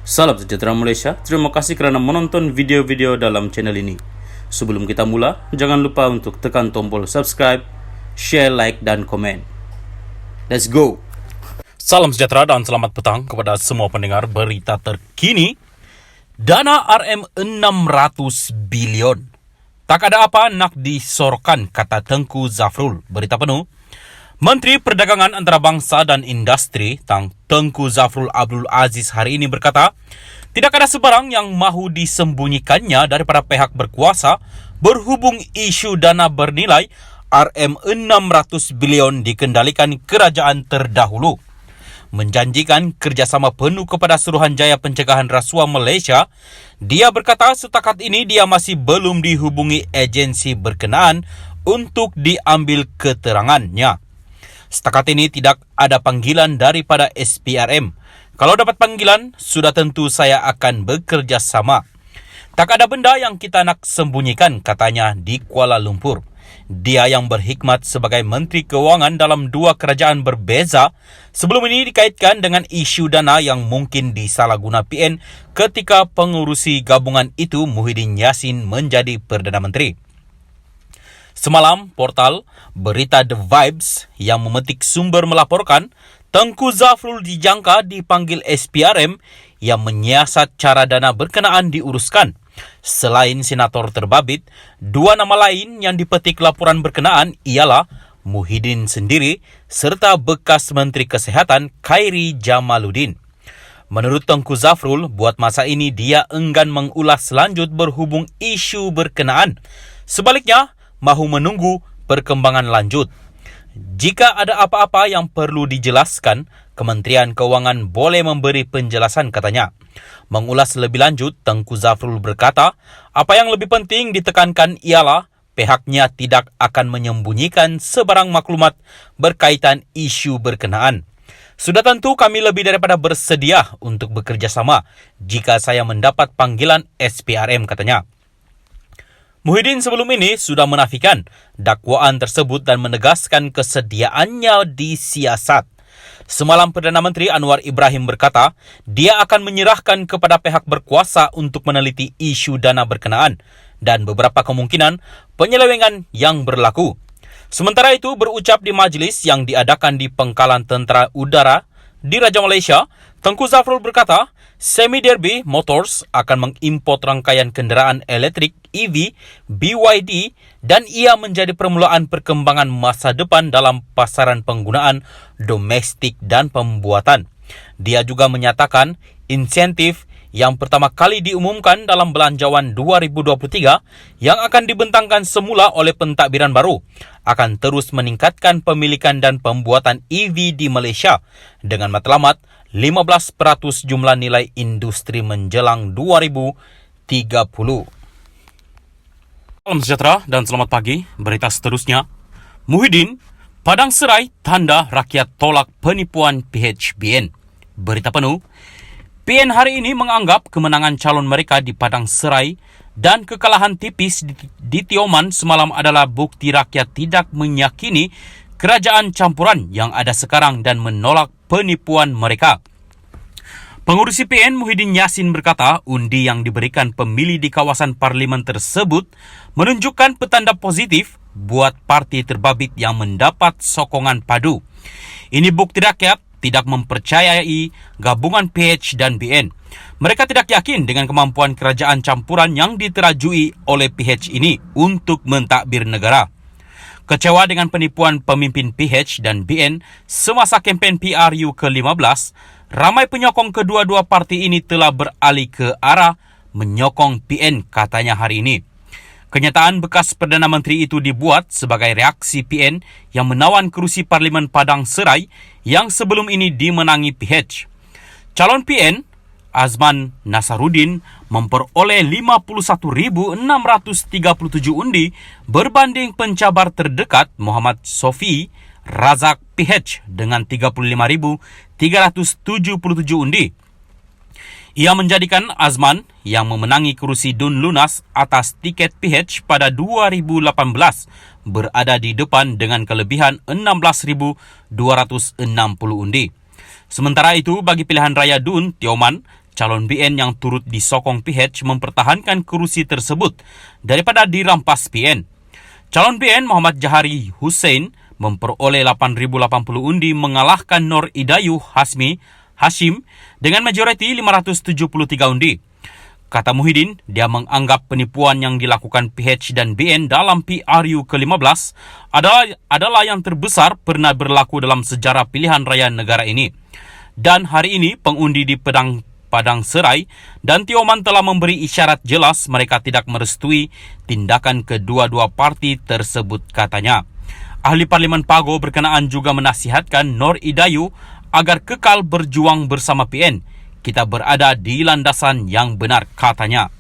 Salam sejahtera Malaysia, terima kasih kerana menonton video-video dalam channel ini. Sebelum kita mula, jangan lupa untuk tekan tombol subscribe, share, like, dan komen. Let's go! Salam sejahtera dan selamat petang kepada semua pendengar berita terkini. Dana RM600 bilion. Tak ada apa nak disorkan, kata Tengku Zafrul. Berita penuh. Menteri Perdagangan Antarabangsa dan Industri Tengku Zafrul Abdul Aziz hari ini berkata, tidak ada sebarang yang mahu disembunyikannya daripada pihak berkuasa berhubung isu dana bernilai RM600 bilion dikendalikan kerajaan terdahulu. Menjanjikan kerjasama penuh kepada Suruhanjaya Pencegahan Rasuah Malaysia, dia berkata setakat ini dia masih belum dihubungi agensi berkenaan untuk diambil keterangannya. Setakat ini tidak ada panggilan daripada SPRM. Kalau dapat panggilan, sudah tentu saya akan bekerja sama. Tak ada benda yang kita nak sembunyikan, katanya di Kuala Lumpur. Dia yang berhikmat sebagai Menteri Keuangan dalam dua kerajaan berbeza, sebelum ini dikaitkan dengan isu dana yang mungkin disalahguna PN ketika pengurusi gabungan itu Muhyiddin Yassin menjadi Perdana Menteri. Semalam, portal berita The Vibes yang memetik sumber melaporkan Tengku Zafrul dijangka dipanggil SPRM yang menyiasat cara dana berkenaan diuruskan. Selain senator terbabit, dua nama lain yang dipetik laporan berkenaan ialah Muhyiddin sendiri serta bekas Menteri Kesihatan Khairi Jamaluddin. Menurut Tengku Zafrul, buat masa ini dia enggan mengulas lanjut berhubung isu berkenaan. Sebaliknya, mahu menunggu perkembangan lanjut. Jika ada apa-apa yang perlu dijelaskan, Kementerian Keuangan boleh memberi penjelasan, katanya. Mengulas lebih lanjut, Tengku Zafrul berkata, apa yang lebih penting ditekankan ialah pihaknya tidak akan menyembunyikan sebarang maklumat berkaitan isu berkenaan. Sudah tentu kami lebih daripada bersedia untuk bekerja sama jika saya mendapat panggilan SPRM, katanya. Muhyiddin sebelum ini sudah menafikan dakwaan tersebut dan menegaskan kesediaannya disiasat. Semalam Perdana Menteri Anwar Ibrahim berkata, dia akan menyerahkan kepada pihak berkuasa untuk meneliti isu dana berkenaan dan beberapa kemungkinan penyelewengan yang berlaku. Sementara itu, berucap di majlis yang diadakan di Pangkalan Tentera Udara di Raja Malaysia, Tengku Zafrul berkata, Semi Derby Motors akan mengimport rangkaian kenderaan elektrik EV BYD dan ia menjadi permulaan perkembangan masa depan dalam pasaran penggunaan domestik dan pembuatan. Dia juga menyatakan insentif yang pertama kali diumumkan dalam Belanjawan 2023 yang akan dibentangkan semula oleh pentadbiran baru akan terus meningkatkan pemilikan dan pembuatan EV di Malaysia dengan matlamat 15% jumlah nilai industri menjelang 2030. Salam sejahtera dan selamat pagi. Berita seterusnya. Muhyiddin, Padang Serai tanda rakyat tolak penipuan PHBN. Berita penuh. PN hari ini menganggap kemenangan calon mereka di Padang Serai dan kekalahan tipis di Tioman semalam adalah bukti rakyat tidak meyakini kerajaan campuran yang ada sekarang dan menolak penipuan mereka. Pengurusi PN Muhyiddin Yassin berkata, undi yang diberikan pemilih di kawasan parlimen tersebut menunjukkan petanda positif buat parti terbabit yang mendapat sokongan padu. Ini bukti rakyat tidak mempercayai gabungan PH dan BN. Mereka tidak yakin dengan kemampuan kerajaan campuran yang diterajui oleh PH ini untuk mentadbir negara. Kecewa dengan penipuan pemimpin PH dan BN semasa kempen PRU ke-15, ramai penyokong kedua-dua parti ini telah beralih ke arah menyokong PN, katanya hari ini. Kenyataan bekas Perdana Menteri itu dibuat sebagai reaksi PN yang menawan kerusi Parlimen Padang Serai yang sebelum ini dimenangi PH. Calon PN, Azman Nasaruddin, memperoleh 51,637 undi berbanding pencabar terdekat Muhammad Sofi Razak PH dengan 35,377 undi. Ia menjadikan Azman yang memenangi kerusi Dun Lunas atas tiket PH pada 2018 berada di depan dengan kelebihan 16,260 undi. Sementara itu, bagi pilihan raya Dun, Tioman, calon BN yang turut disokong PH mempertahankan kerusi tersebut daripada dirampas PN. Calon BN Muhammad Jahari Hussein memperoleh 8,080 undi mengalahkan Nur Idayu Hashim dengan majoriti 573 undi. Kata Muhyiddin, dia menganggap penipuan yang dilakukan PH dan BN dalam PRU ke-15 adalah yang terbesar pernah berlaku dalam sejarah pilihan raya negara ini. Dan hari ini pengundi di Padang Serai dan Tioman telah memberi isyarat jelas mereka tidak merestui tindakan kedua-dua parti tersebut, katanya. Ahli Parlimen Pago berkenaan juga menasihatkan Nur Idayu agar kekal berjuang bersama PN. Kita berada di landasan yang benar, katanya.